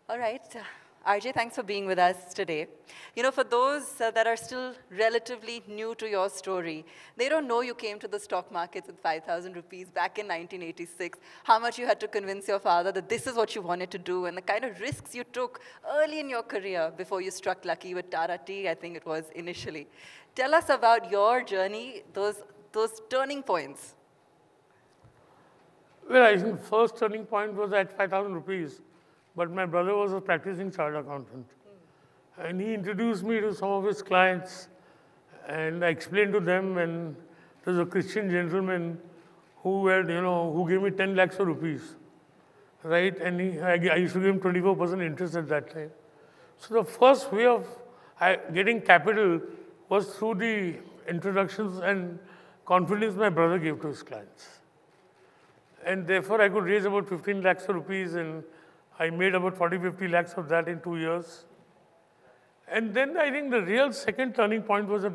All right. RJ, thanks for being with us today. You know, for those that are still relatively new to your story, they don't know you came to the stock markets with 5,000 rupees back in 1986, how much you had to convince your father that this is what you wanted to do, and the kind of risks you took early in your career before you struck lucky with Tata Tea, I think it was initially. Tell us about your journey, those turning points. Well, I think first turning point was at 5,000 rupees, but my brother was a practicing chartered accountant. And he introduced me to some of his clients, and I explained to them, and there's a Christian gentleman who gave me 10 lakhs of rupees, right? And I used to give him 24% interest at that time. So the first way of getting capital was through the introductions and confidence my brother gave to his clients. And therefore, I could raise about 15 lakhs of rupees, and I made about 40, 50 lakhs of that in 2 years. And then I think the real second turning point was the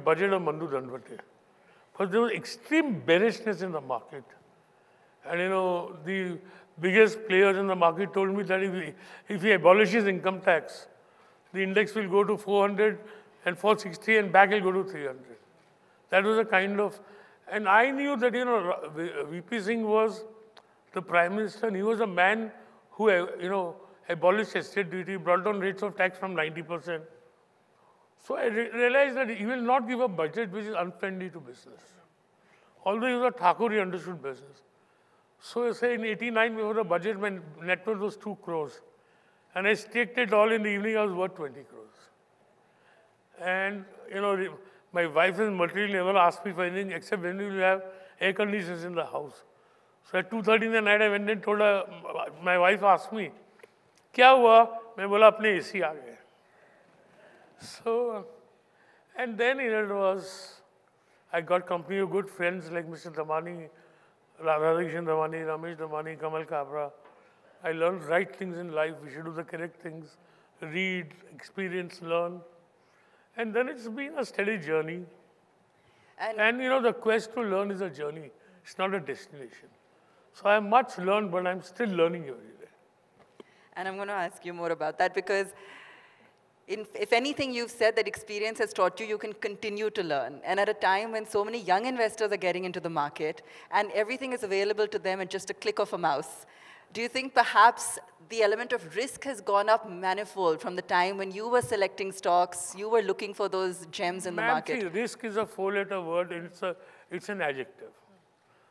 budget of Mandu Danwate. Because there was extreme bearishness in the market. And the biggest players in the market told me that if he abolishes income tax, the index will go to 400 and 460 and back will go to 300. That was a kind of, and I knew that, VP Singh was the Prime Minister, and he was a man who, abolished estate duty, brought down rates of tax from 90%. So I realized that he will not give a budget which is unfriendly to business. Although he was a Thakur, he understood business. So say in 89, before the budget, my net worth was 2 crores. And I staked it all in the evening, I was worth 20 crores. And, my wife and material never asked me for anything except when we will have air conditioners in the house. So at 2:30 in the night, I went and told her, my wife asked me, क्या हुआ? मैं बोला अपने AC आ गए. So, and then it was, I got company of good friends like Mr. Damani, Radhakrishan Damani, Ramesh Damani, Kamal Kabra. I learned right things in life. We should do the correct things, read, experience, learn. And then it's been a steady journey. And the quest to learn is a journey. It's not a destination. So I have much learned, but I'm still learning every day. And I'm going to ask you more about that because if anything, you've said that experience has taught you can continue to learn. And at a time when so many young investors are getting into the market and everything is available to them at just a click of a mouse, do you think perhaps the element of risk has gone up manifold from the time when you were selecting stocks, you were looking for those gems in the market? See, risk is a 4-letter word, and it's an adjective.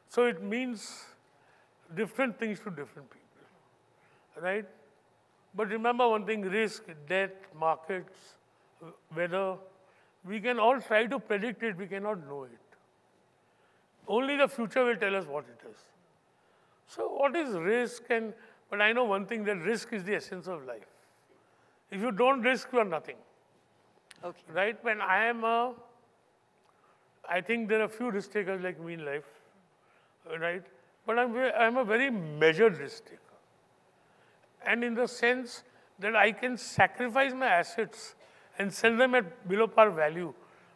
So it means different things to different people, right? But remember one thing, risk, debt, markets, weather, we can all try to predict it, we cannot know it. Only the future will tell us what it is. So what is risk? But I know one thing, that risk is the essence of life. If you don't risk, you are nothing. Okay. Right? When I think there are few risk takers like me in life, right? But I'm a very measured risk taker. And in the sense that I can sacrifice my assets and sell them at below par value,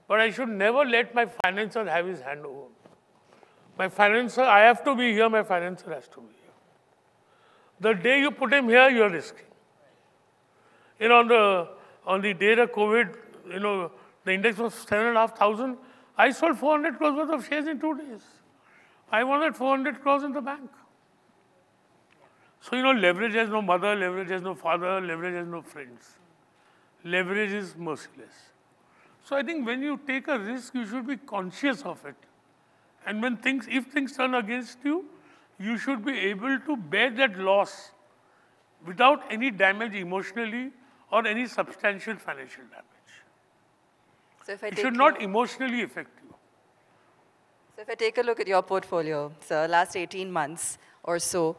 but I should never let my financer have his hand over me. My financer, I have to be here, my financer has to be here. The day you put him here, you're risking. On the day of COVID, the index was 7,500. I sold 400 crores worth of shares in 2 days. I wanted 400 crores in the bank. So, leverage has no mother, leverage has no father, leverage has no friends. Leverage is merciless. So I think when you take a risk, you should be conscious of it. And if things turn against you, you should be able to bear that loss without any damage emotionally or any substantial financial damage. So if I it take should not emotionally affect you. So if I take a look at your portfolio, sir, last 18 months or so,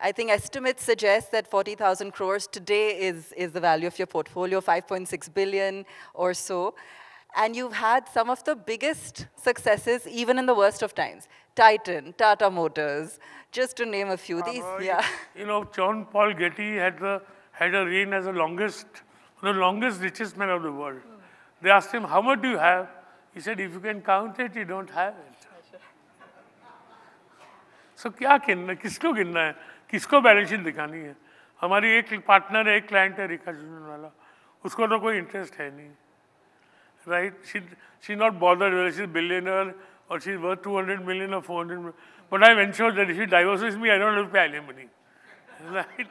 I think estimates suggest that 40,000 crores today is the value of your portfolio, 5.6 billion or so. And you've had some of the biggest successes even in the worst of times. Titan, Tata Motors, just to name a few. John Paul Getty had a reign as the longest richest man of the world. They asked him, how much do you have? He said, if you can count it, you don't have it. So क्या गिनना है? किसको गिनना है? किसको balance sheet दिखानी है? हमारी एक पार्टनर है, एक क्लाइंट है रेखा झुंझुनवाला, उसको तो कोई इंटरेस्ट है नहीं, right? She not bothered whether she's billionaire or she's worth 200 million or 400 million. But I've ensured that if she divorces me, I don't have to pay alimony, right?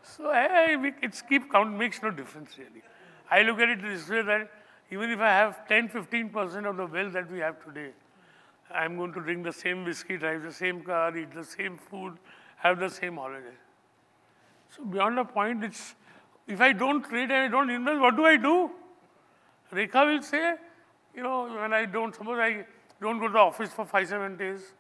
So it's keep count makes no difference really. I look at it this way that even if I have 10-15% of the wealth that we have today, I'm going to drink the same whiskey, drive the same car, eat the same food, have the same holiday. So beyond a point, it's if I don't trade and I don't invest, what do I do? Rekha will say, you know, when I don't, suppose I don't go to the office for 5-7 days,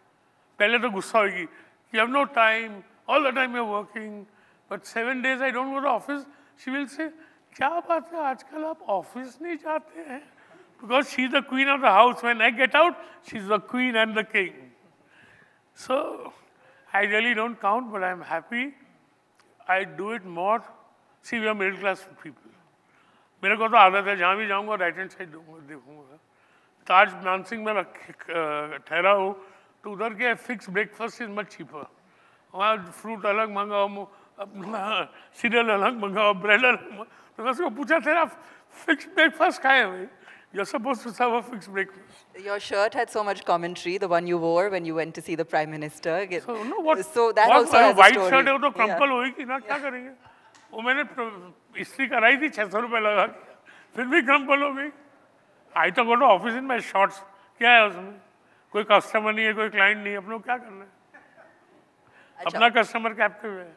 पहले तो गुस्सा होगी, you have no time, all the time you're working, but 7 days I don't go to the office, she will say, क्या बात है आजकल आप office नहीं जाते हैं? Because she's the queen of the house. When I get out, she's the queen and the king. So I really don't count, but I'm happy. I do it more. See, we are middle class people. मेरे को तो आदत है जहाँ भी जाऊँगा right hand side देखूँगा. ताज मानसिंह में ठहरा हूँ तो उधर के fix breakfast is much cheaper. वहाँ फ्रूट अलग मंगाओ, सीरियल अलग मंगाओ, ब्रेड अलग. तो मैं उसको पूछा तेरा फिक्स ब्रेकफास्ट क्या है भाई? You're supposed to serve a fixed breakfast. Your shirt had so much commentary, the one you wore when you went to see the Prime Minister. So, no, what, so that what also has a white story. shirt है वो तो crumple होगी ना, क्या करेंगे? वो मैंने इस्त्री कराई थी 600 रुपए लगा के, फिर भी crumple हो गई. I तो go to office in my shorts. क्या है उसमें? कोई कस्टमर नहीं है, कोई क्लाइंट नहीं है, अपने को क्या करना है? अपना कस्टमर कैप्टिव है.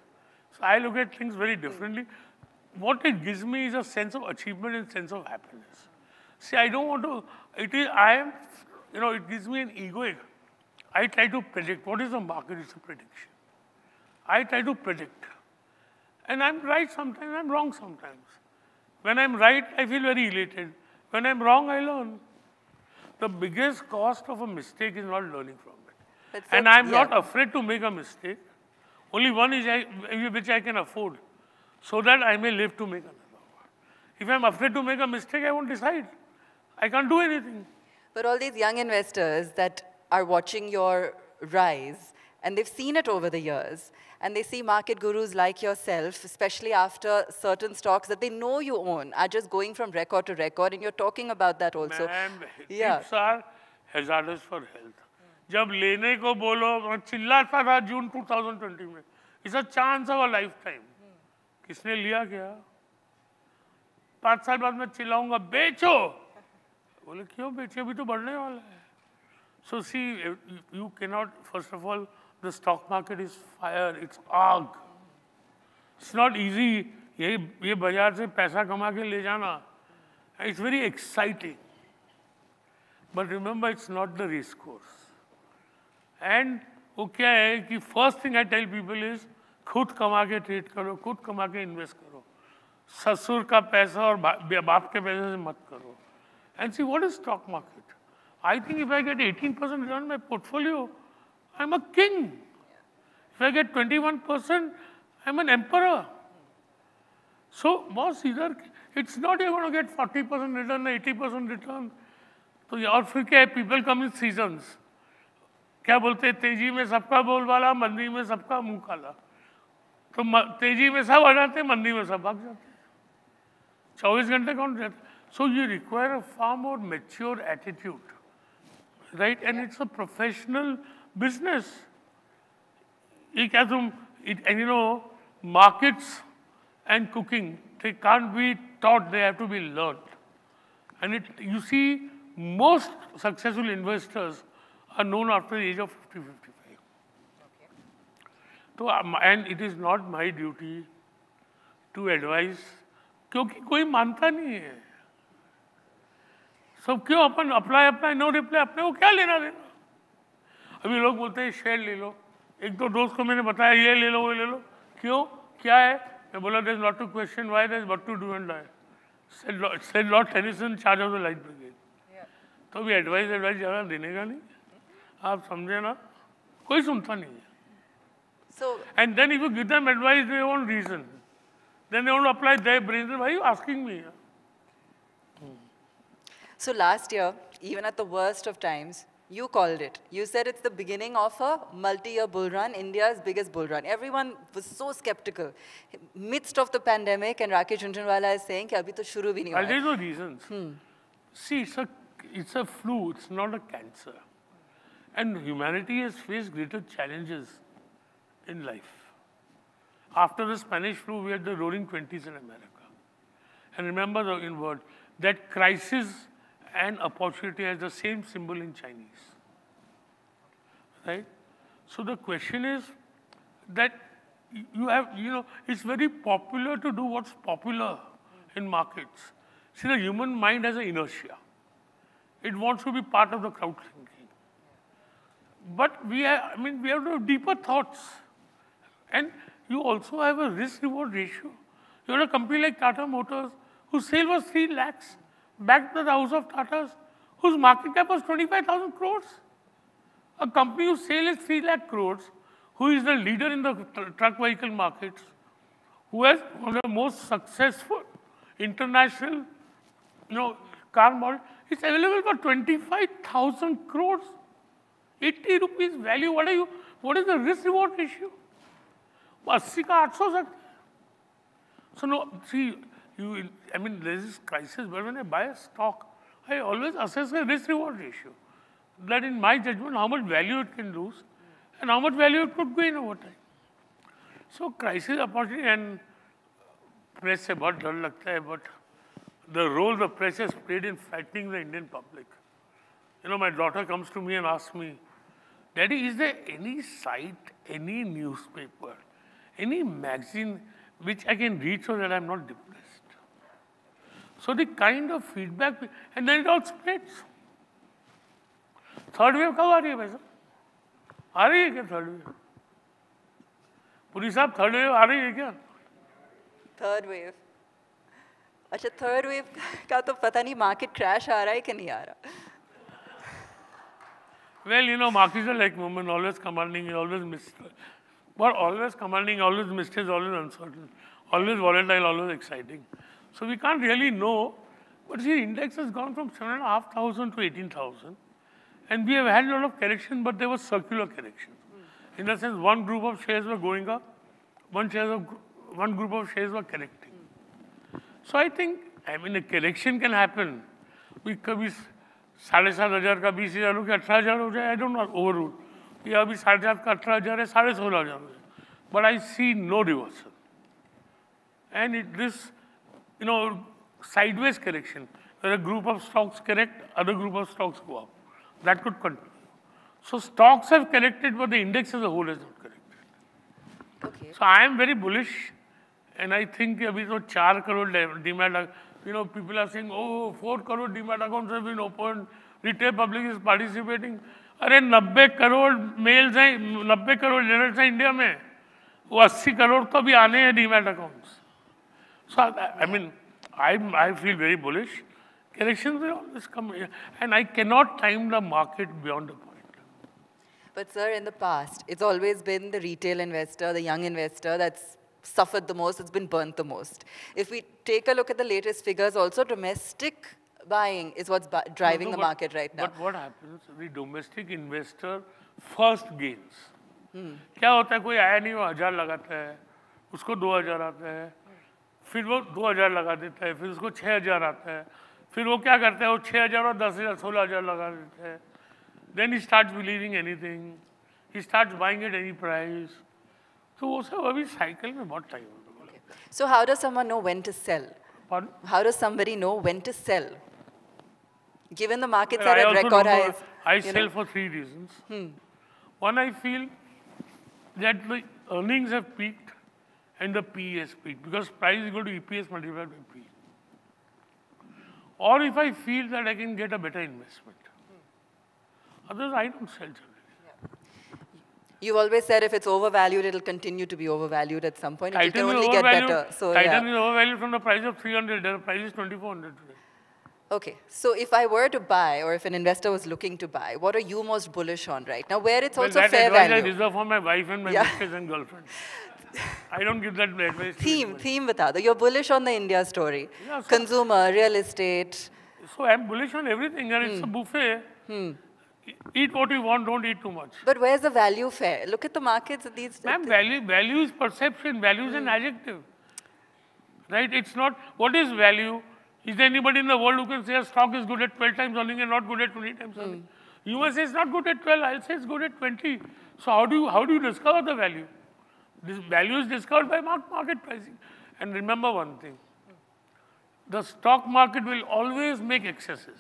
So I look at things very differently. What it gives me is a sense of achievement and sense of happiness. See, I don't want to, it gives me an egoic. I try to predict. What is the market? It's a prediction. I try to predict. And I'm right sometimes, I'm wrong sometimes. When I'm right, I feel very elated. When I'm wrong, I learn. The biggest cost of a mistake is not learning from it. And I'm not afraid to make a mistake. Only one is which I can afford, so that I may live to make another one. If I'm afraid to make a mistake, I won't decide. I can't do anything. But all these young investors that are watching your rise, and they've seen it over the years, and they see market gurus like yourself, especially after certain stocks that they know you own, are just going from record to record, and you're talking about that also. Tips are hazardous for health. जब लेने को बोलो, चिल्लाता था जून 2020 में, it's a chance of a lifetime. किसने लिया क्या? 5 साल बाद मैं चिल्लाऊंगा, बेचो. बोले क्यों बेचे, अभी तो बढ़ने वाला है. So see, you cannot, first of all, the stock market is fire, it's आग. It's not easy, ये बाजार से पैसा कमा के ले जाना. It's very exciting. But remember, it's not the race course. And वो क्या है कि first thing I tell people is, खुद कमा के ट्रेड करो, खुद कमा के इन्वेस्ट करो. ससुर का पैसा और बाप के पैसे से मत करो. And see, what is stock market? I think if I get 18% return on my portfolio, I'm a king. If I get 21%, I'm an emperor. So, boss, either it's not you're going to get 40% return, 80% return. तो और फिर क्या है, people come in seasons. क्या बोलते हैं, तेजी में सबका बोलबाला, मंदी में सबका मुंह काला. तो तेजी में सब आ जाते हैं, मंदी में सब भाग जाते हैं. 24 घंटे कौन रहते? So you require a far more mature attitude, right? And it's a professional business. And markets and cooking, they can't be taught, they have to be learned. And you see, most successful investors are known after the age of 50, 55. So, and it is not my duty to advise, क्योंकि कोई मानता नहीं है. सब क्यों अपन apply no reply, अपने को क्या लेना देना. अभी लोग बोलते हैं शेयर ले लो. एक दो दोस्त को मैंने बताया ये ले लो वो ले लो. क्यों, क्या है? मैं बोला there's not to question why, there's what to do and die. Said Lord Tennyson, charge of the light brigade. तो भी एडवाइस ज़्यादा देने का नहीं. आप समझे ना, कोई सुनता नहीं है. So, and then if you give them advice, they won't reason. Then they won't apply their brains. Why are you asking me? So last year, even at the worst of times, You called it. You said it's the beginning of a multi-year bull run, India's biggest bull run. Everyone was so skeptical. Midst of the pandemic, and Rakesh Jhunjhunwala is saying, "Ki abhi to shuru bhi nahi I'll hua tell hai." you the reasons. See, it's a flu, it's not a cancer. And humanity has faced greater challenges in life. After the Spanish flu, we had the roaring 20s in America. And remember the word, that crisis and opportunity has the same symbol in Chinese. Right? So the question is that you have, it's very popular to do what's popular in markets. See, the human mind has an inertia. It wants to be part of the crowd thinking. But we have to have deeper thoughts. And you also have a risk-reward ratio. You have a company like Tata Motors, whose sale was 3 lakhs, backed by the house of Tatas, whose market cap was 25,000 crores. A company whose sale is 3 lakh crores, who is the leader in the truck vehicle markets, who has one of the most successful international, car model, it's available for 25,000 crores. 80 rupees value. What is the risk-reward ratio? 80 का 800 सकते हैं. So no, see, there's this crisis, but when I buy a stock, I always assess the risk-reward ratio. That in my judgment, how much value it can lose and how much value it could gain over time. So crisis, opportunity and press से बहुत डर लगता है, but the role the press has played in frightening the Indian public. My daughter comes to me and asks me, "Daddy, is there any site, any newspaper, any magazine which I can read so that I'm not depressed?" So the kind of feedback, and then it all spreads. Third wave कब आ रही है भाई साहब? आ रही है क्या third wave? Puri साहब, third wave आ रही है क्या? Third wave. अच्छा, थर्ड वेव का तो पता नहीं, मार्केट क्रैश आ रहा है कि नहीं आ रहा. Well, markets are like women, always commanding, always missed. But always commanding, always missed is always uncertain, always volatile, always exciting. So we can't really know. But see, index has gone from 7,500 to 18,000. And we have had a lot of correction, but there was circular correction. In the sense, one group of shares were going up, one group of shares were correcting. So I think, a correction can happen. We कभी 7,500 का 20,000 हो गया 18,000 हो जाए, I don't know, overrule. या अभी 7,500 का 18,000 है, 16,500 हो जाए. But I see no reversal. And this, sideways correction, where a group of stocks correct, other group of stocks go up. That could continue. So stocks have corrected, but the index as a whole has not corrected. Okay. So I am very bullish, and I think abhi to 4 crore demat, people are saying, oh, 4 crore demat accounts have been opened, retail public is participating. अरे 90 crore mails हैं, 90 crore generals हैं India में, वो 80 करोड़ तो अभी आने हैं demat accounts. So I feel very bullish. Corrections will always come, and I cannot time the market beyond a point. But sir, in the past, it's always been the retail investor, the young investor that's suffered the most, it's been burnt the most. If we take a look at the latest figures also, domestic buying is what's driving the market right now. But what happens, the domestic investor first gains. क्या होता है, कोई आया नहीं, वो 1,000 लगाता है, उसको 2,000 आता है, फिर वो 2,000 लगा देता है, फिर उसको 6,000 आता है, फिर वो क्या करता है, वो 6,000 और 10,000, 16,000 लगा देता है. Then he starts believing anything. He starts buying at any price. तो वो सब अभी साइकिल में बहुत टाइम होता है. So how does someone know when to sell? Pardon? How does somebody know when to sell? Given the markets are at record highs. I sell for 3 reasons. One, I feel that the earnings have peaked and the PE has peaked, because price is equal to EPS multiplied by PE. Or if I feel that I can get a better investment. Otherwise, I don't sell generally. You've always said if it's overvalued, it'll continue to be overvalued at some point. It Titan can is only get overvalued. better. So, Titan is overvalued from the price of 300. The price is 2,400 today. Okay, so if I were to buy, or if an investor was looking to buy, what are you most bullish on right now, where it's also fair value? I reserve for my wife and my mistress and girlfriend. I don't give that advice. Theme bata do. You're bullish on the India story. Yeah, so consumer, real estate. So I'm bullish on everything, and it's a buffet. Eat what you want, don't eat too much. But where's the value fair? Look at the markets of these. Ma'am, value is perception, value is an adjective. Right? It's not, what is value? Is there anybody in the world who can say a stock is good at 12 times earning and not good at 20 times earning? You must say it's not good at 12, I'll say it's good at 20. So how do you discover the value? This value is discovered by market pricing. And remember one thing, the stock market will always make excesses.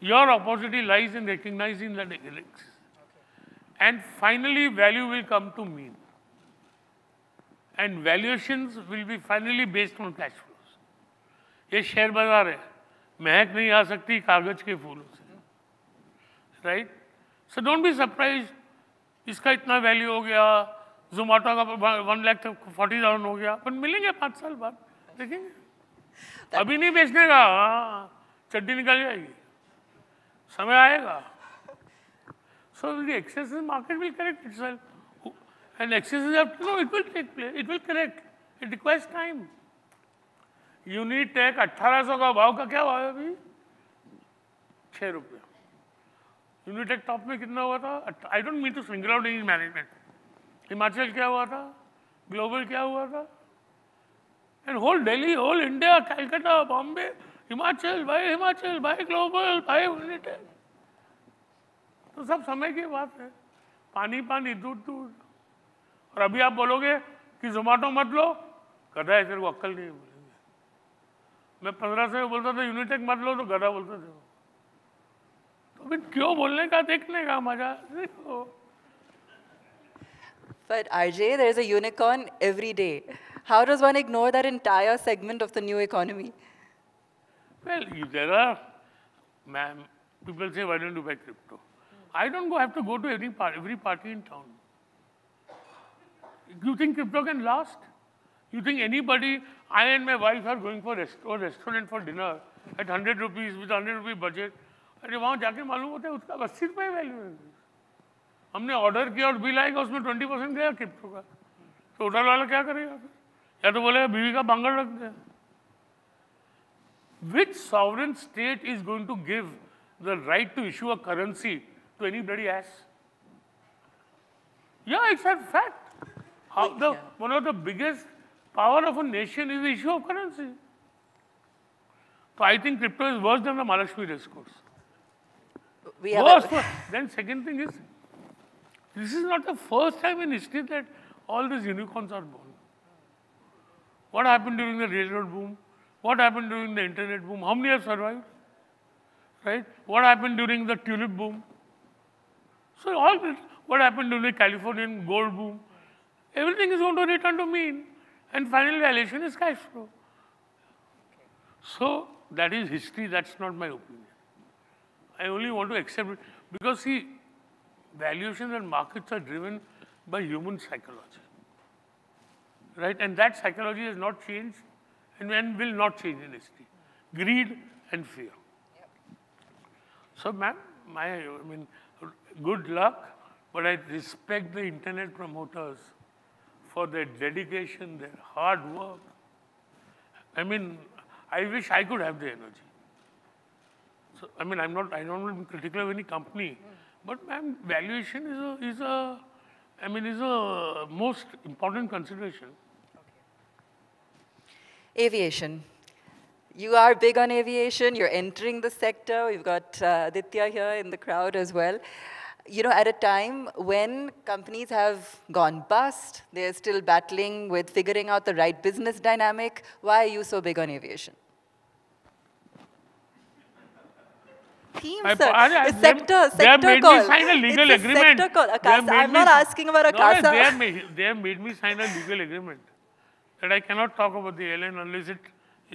Your opportunity lies in recognizing the risks. And finally, value will come to mean. And valuations will be finally based on cash flows. ये share बाजार है, महक नहीं आ सकती कागज के फूलों से, right? So don't be surprised. इसका इतना वैल्यू हो गया, जोमेटो का 1,40,000 हो गया, पर मिलेंगे 5 साल बाद, देखेंगे. अभी नहीं बेचने का, चड्डी निकल जाएगी, समय आएगा. So the excessive market will correct itself. And excesses have to know, it will take place, it will correct. It requires time. Unitech 1800 का भाव का क्या भाव है अभी? 6 रुपये. यूनिटेक टॉप में कितना हुआ था? I don't mean to single out in management. Himachal क्या हुआ था? ग्लोबल क्या हुआ था? And whole Delhi, whole India, Calcutta, Bombay, Himachal, by global, by Unitech. तो सब समय की बात है. पानी पानी, दूध दूध. और अभी आप बोलोगे कि जोमेटो मत लो, गधा है, तेरे को अक्ल नहीं है. मैं 15 से बोलता था यूनिटेक मत लो, तो गधा बोलते थे. तो फिर क्यों बोलने का, देखने का मजा देखो. But RJ, there is a unicorn every day. How does one ignore that entire segment of the new economy? Well, there are, ma'am, people say, why don't you buy crypto? I don't have to go to every party in town. You think crypto can last? You think anybody, I and my wife are going for a restaurant for dinner at 100 rupees with 100 rupee budget. अरे वहाँ जाके मालूम होता है उसका 80 रुपये value है. हमने ऑर्डर किया और बिल आएगा, उसमें 20% गया क्रिप्टो का. तो होटल वाला क्या करेगा फिर? या तो बोलेगा बीवी का बांगड़ रख दे. Which sovereign state is going to give the right to issue a currency to anybody else? Yeah, it's a fact. One of the biggest power of a nation is the issue of currency. So I think crypto is worse than the Mahalakshmi discourse. Then second thing is, this is not the first time in history that all these unicorns are born. What happened during the railroad boom? What happened during the internet boom? How many have survived? Right? What happened during the tulip boom? So all this, what happened during the Californian gold boom? Everything is going to return to mean. And final valuation is cash flow. So that is history, that's not my opinion. I only want to accept it because see, valuations and markets are driven by human psychology. Right? And that psychology has not changed and will not change in history. Greed and fear. Yep. So ma'am, good luck, but I respect the internet promoters for their dedication, their hard work. I wish I could have the energy. So, I don't want to be critical of any company, but ma'am, valuation is a most important consideration. Okay. Aviation. You are big on aviation. You're entering the sector. We've got Aditya here in the crowd as well. You know, at a time when companies have gone bust, they're still battling with figuring out the right business dynamic. Why are you so big on aviation? Theme, sir. It's sector call. They have made me sign a legal agreement. Sector call. Akasa. I'm not asking about Akasa. No, they have made me sign a legal agreement that I cannot talk about the airline unless it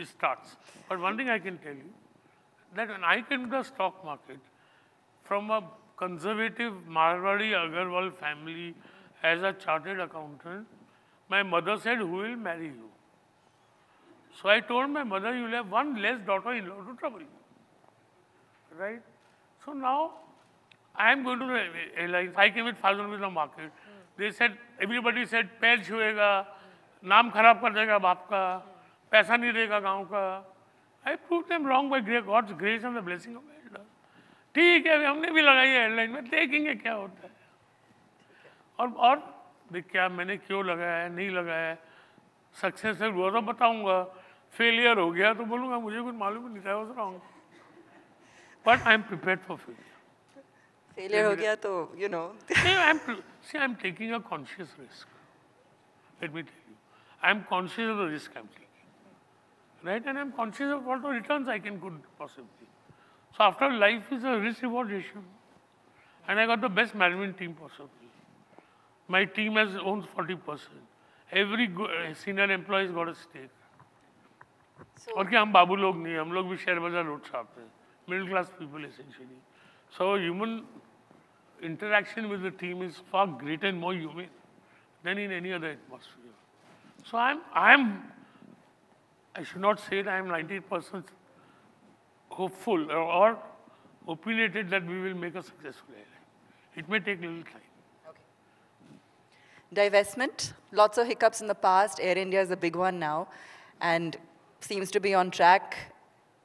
starts. But one thing I can tell you, that when I came to the stock market from a conservative Marwari Agarwal family as a chartered accountant, my mother said, who will marry you? So I told my mother, you will have one less daughter-in-law to trouble you. Right? So now I am going to the airlines. I came with 1,000 rupees in the market. They said, everybody said, पैर छुएगा, नाम खराब कर देगा बाप का, पैसा नहीं देगा गांव का. I proved them wrong by God's grace and the blessing of elders. ठीक है, अभी हमने भी लगाई है एयरलाइन में, देखेंगे क्या होता है। और देख क्या मैंने क्यों लगाया है, नहीं लगाया है, सक्सेसफुल हुआ तो बताऊंगा, फेलियर हो गया तो बोलूंगा मुझे कुछ मालूम ही नहीं था, was wrong. But I am prepared for failure. Failure हो गया तो I'm taking a conscious risk. Let me tell you, I am conscious of the risk I'm taking, right? And I'm conscious of what the returns I can could possibly. So after life is a risk-reward ratio, and I got the best management team possible. My team has owns 40%. Every senior employee has got a stake. और क्या हम बाबू लोग नहीं, हम लोग भी share बाजार लूट छापते हैं, middle class people essentially. So human interaction with the team is far greater and more human than in any other atmosphere. So I should not say that I am 90% hopeful or opinionated that we will make a successful airline. It may take a little time. Divestment, lots of hiccups in the past. Air India is a big one now and seems to be on track.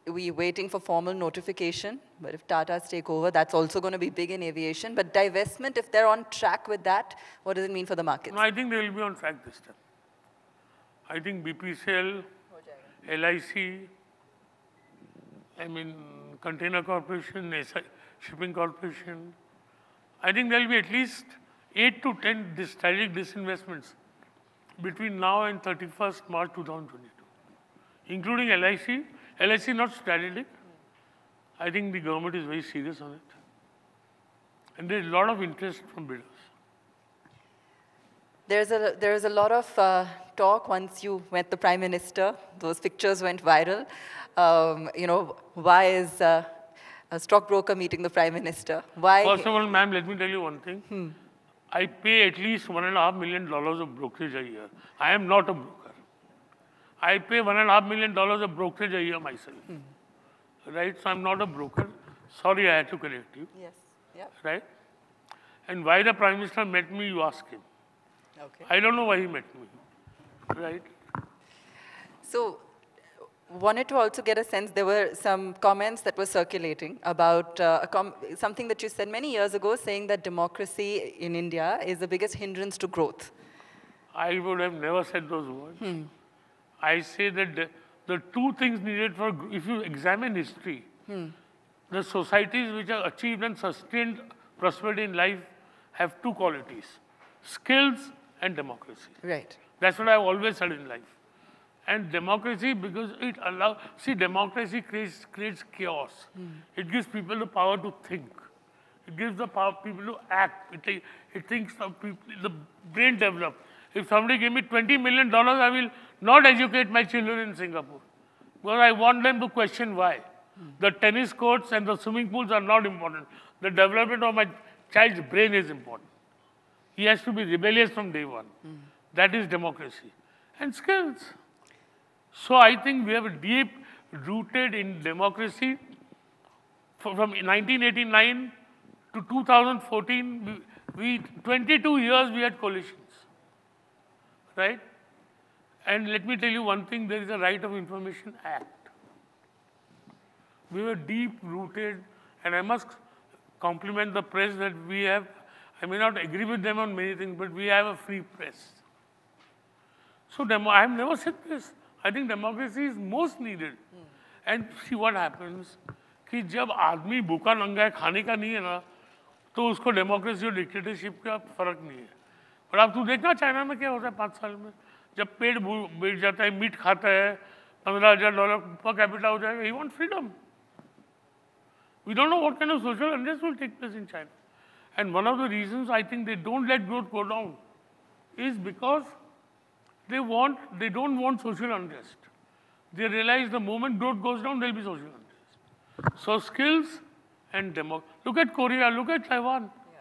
We're waiting for formal notification, but if Tata's take over, that's also going to be big in aviation. But divestment, if they're on track with that, what does it mean for the markets? No, I think they will be on track this time. I think BPCL, LIC, I mean, Container Corporation, Shipping Corporation, I think there will be at least 8 to 10 strategic disinvestments between now and 31st March 2022, including LIC. LIC not strategic. I think the government is very serious on it. And there is a lot of interest from bidders. There's a lot of talk once you met the Prime Minister. Those pictures went viral. Why is a stockbroker meeting the Prime Minister? Why? First of all, ma'am, let me tell you one thing. I pay at least $1.5 million of brokerage a year. I am not a broker. I pay $1.5 million of brokerage a year myself. Right? So I'm not a broker. Sorry, I had to correct you. Yes. Yeah. Right? And why the Prime Minister met me, you ask him. Okay. I don't know why he met me. Right? So, wanted to also get a sense, there were some comments that were circulating about something that you said many years ago, saying that democracy in India is the biggest hindrance to growth. I would have never said those words. I say that the two things needed for, if you examine history, the societies which have achieved and sustained prosperity in life have two qualities, skills and democracy. Right. That's what I've always said in life. And democracy, because it allows, see, democracy creates chaos. It gives people the power to think. It gives the power people to act. It thinks of people, the brain develop. If somebody gave me $20 million, I will not educate my children in Singapore. Because I want them to question why. The tennis courts and the swimming pools are not important. The development of my child's brain is important. He has to be rebellious from day one. That is democracy. And skills. So I think we have a deep rooted in democracy. From 1989 to 2014, 22 years we had coalitions. Right? And let me tell you one thing, there is a Right of Information Act. We were deep rooted, and I must compliment the press that we have. I may not agree with them on many things, but we have a free press. So I have never said this. I think democracy is most needed. And see what happens, कि जब आदमी भूखा नंगा है, खाने का नहीं है ना, तो उसको डेमोक्रेसी और डिक्टेटरशिप का फर्क नहीं है. पर आप तू देखना चाइना में क्या होता है 5 साल में, जब पेट बैठ जाता है, मीट खाता है, $15,000 per capita हो जाएगा. He wants freedom. We don't know what kind of social unrest will take place in China. And one of the reasons I think they don't let growth go down is because they don't want social unrest. They realize the moment growth goes down, there will be social unrest. So skills and democracy. Look at Korea, look at Taiwan. Yeah.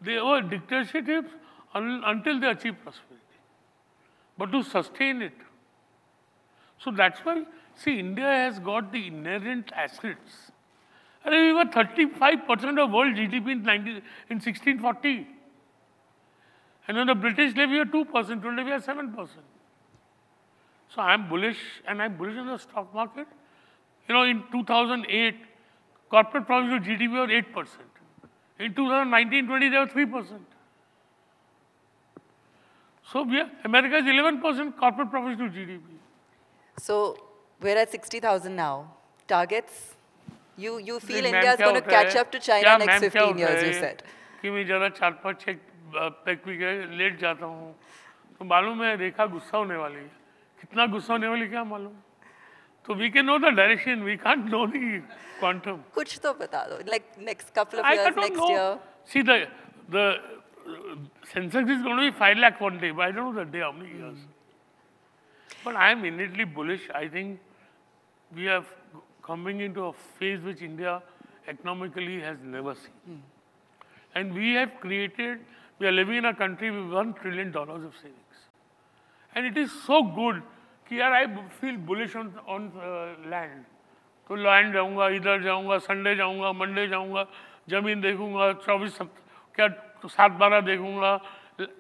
They were dictatorships until they achieved prosperity. But to sustain it. So that's why, see, India has got the inherent assets. And we were 35% of world GDP in 1640. And when the British left, we were 2%, today we are 7%. So I'm bullish, and I'm bullish on the stock market. In 2008, corporate profits to GDP were 8%. In 2019-20, they were 3%. So America is 11% corporate profits to GDP. So we're at 60,000 now. Targets? You feel Ma'am, India is क्या going to होता है? catch up to China क्या next ma'am, क्या 15 होता years, you है said. कि मैं ज़रा 4-5 चेक पैक भी लेट जाता हूँ तो मालूम है रेखा गुस्सा होने वाली है कितना गुस्सा होने वाली क्या मालूम तो we can know the direction we can't know the quantum कुछ तो बता दो, like next couple of I years, don't next know. year. See the Sensex is going to be 5 lakh one day but I don't know the day how many years but I am innately bullish. I think we are coming into a phase which India economically has never seen. And we are living in a country with $1 trillion of savings. And it is so good कि यार I feel bullish on land. तो land जाऊंगा इधर जाऊंगा Sunday जाऊंगा Monday जाऊंगा जमीन देखूंगा 24 क्या 7-12 देखूंगा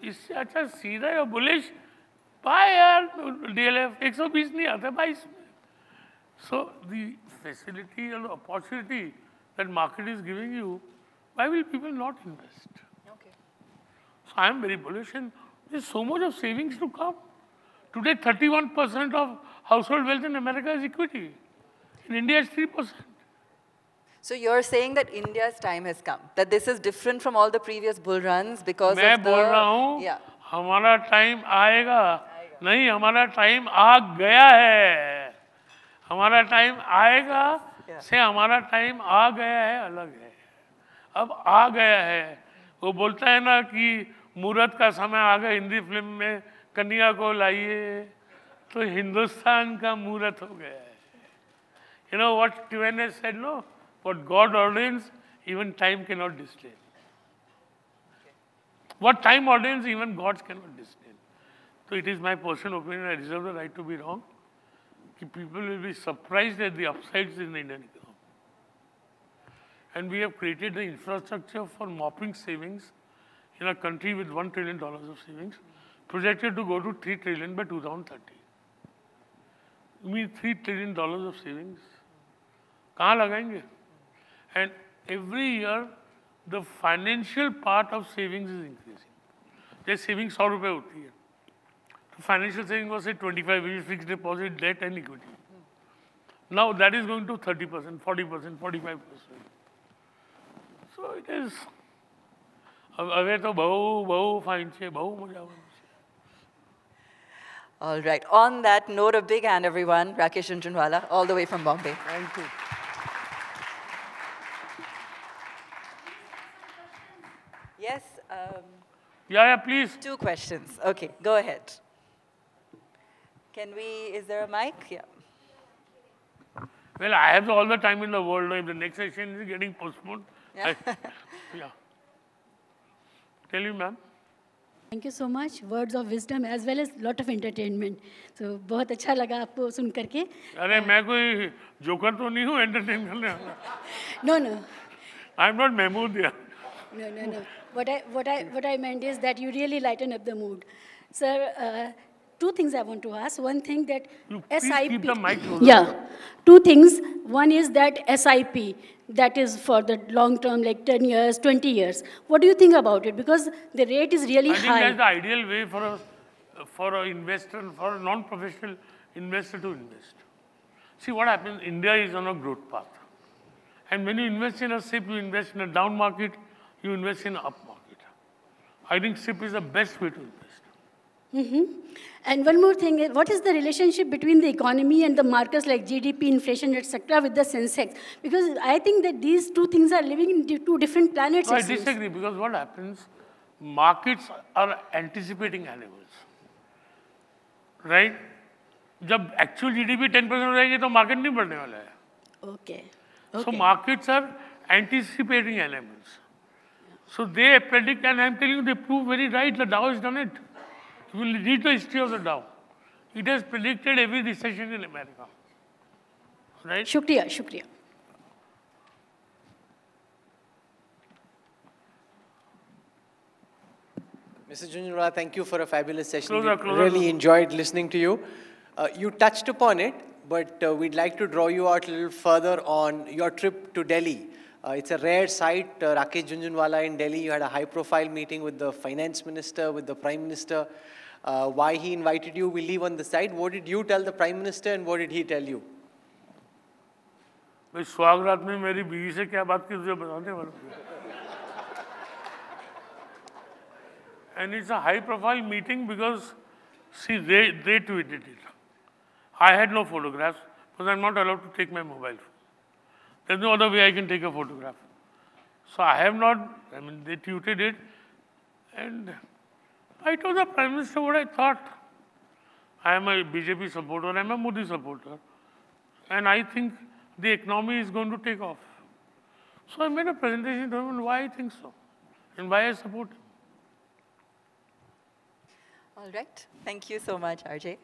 इससे अच्छा सीधा या बुलिश बाय यार DLF 120 नहीं आता 22 में. So the facility and the opportunity that market is giving you, why will people not invest? Okay. So I am very bullish and there's so much of savings to come. Today 31% of household wealth in America is equity. In India it's 3%. So you're saying that India's time has come, that this is different from all the previous bull runs because मैं of the... बोल रहा हूँ Yeah. हमारा time आएगा नहीं हमारा time आ गया है हमारा टाइम आएगा से हमारा टाइम आ गया है अलग है अब आ गया है वो बोलता है ना कि मुहूर्त का समय आ गया हिंदी फिल्म में कन्या को लाइए तो हिंदुस्तान का मुहूर्त हो गया है You know what Twain has said, no? What God ordains, even time cannot disdain. What time ordains, even gods cannot disdain. So it is my personal opinion, I reserve the right to be wrong. That people will be surprised at the upsides in the Indian economy. And we have created the infrastructure for mopping savings in a country with $1 trillion of savings, projected to go to $3 trillion by 2030. You mean $3 trillion of savings? कहाँ लगाएंगे? And every year, the financial part of savings is increasing. जैसे savings 100 रुपए होती है, तो financial saving was say 25, which is fixed deposit, debt and equity. Now that is going to 30%, 40%, 45%. So it is. अबे तो बहु फाइन छे, बहु मजा आवे. All right. On that note, a big hand, everyone. Rakesh Jhunjhunwala, all the way from Bombay. Thank you. Yes. Yeah, please. 2 questions. Okay, go ahead. Is there a mic? Yeah. Well, I have all the time in the world. If the next session is getting postponed, Yeah. yeah. Tell you, ma'am. Thank you so much. Words of wisdom as well as lot of entertainment. So बहुत अच्छा लगा आपको सुन करके. अरे मैं कोई joker तो नहीं हूँ entertain करने वाला. No. I'm not Mahmood here. No. What I meant is that you really lighten up the mood. Sir, 2 things I want to ask. One thing that You please SIP. keep the mic closer. Yeah. 2 things. One is that SIP, that is for the long term, like 10 years, 20 years. What do you think about it? Because the rate is really I think high. that's the ideal way for a investor, for a non-professional investor to invest. See what happens, India is on a growth path. And when you invest in a SIP, you invest in a down market, you invest in an up market. I think SIP is the best way to invest. And one more thing, what is the relationship between the economy and the markets like GDP, inflation, etc., with the Sensex? Because I think that these 2 things are living in 2 different planets. No, I it seems. disagree because what happens, markets are anticipating animals. Right? जब actual GDP 10% हो जाएगी तो market नहीं बढ़ने वाला है. Okay. So markets are anticipating animals. So they predict, and I'm telling you, they prove very right. The Dow has done it. You will read the history of the Dow. It has predicted every recession in America. Right? Shukriya. Mr. Jhunjhunwala, thank you for a fabulous session. Closer. Really enjoyed listening to you. You touched upon it, but we'd like to draw you out a little further on your trip to Delhi. It's a rare sight, Rakesh Jhunjhunwala in Delhi. You had a high-profile meeting with the finance minister, with the prime minister. Why he invited you, we'll leave on the side. What did you tell the prime minister and what did he tell you? भाई स्वागत में मेरी बीवी से क्या बात की तुझे बताने वाला हूँ. And it's a high-profile meeting because, see, they tweeted it. I had no photographs because I'm not allowed to take my mobile phone. There's no other way I can take a photograph. So I have not, I mean, they tweeted it. And I told the Prime Minister what I thought. I am a BJP supporter, I am a Modi supporter. And I think the economy is going to take off. So I made a presentation to him on why I think so and why I support him. All right. Thank you so much, RJ.